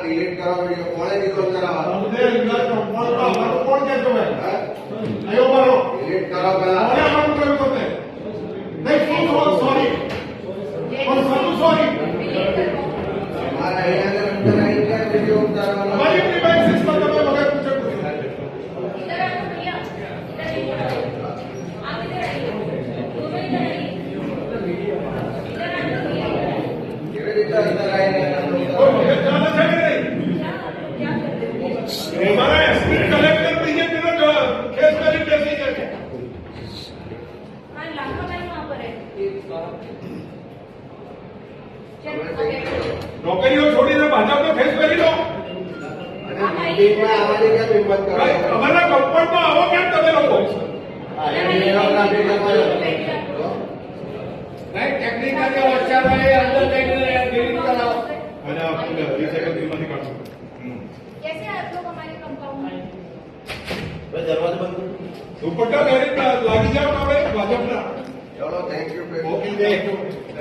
delete करा video कोणे निकल करा कोण कहतो है आयो मारो डिलीट करा पहला कोणे आपण करू करते नहीं सॉरी और सब सॉरी हमारा यहाँ के अंदर आई क्या वीडियो उतारना हमारी डिवाइस सिस्टम में मगर कुछ इधर आओ भैया इधर आप इधर आइए दोनों इधर आइए इधर आइए हमारा एसपी कलेक्टर भैया मेरा केस का कैसे करके हाँ लाखों भाई वहाँ पर है नौकरियों छोड़ी ना भाजपा में फेस करी लो हमारा कंपाउंड में आओ क्या तबे लोगो नहीं टेक्निकल औजार है अंदर डिलीट कराओ अरे आप रिसाइकल की मत काटो कैसे आप लोग हमारे कंपाउंड में दरवाजा बंद दुपट्टा लागी जाओ ना भाई भाजपा चलो थैंक यू ओके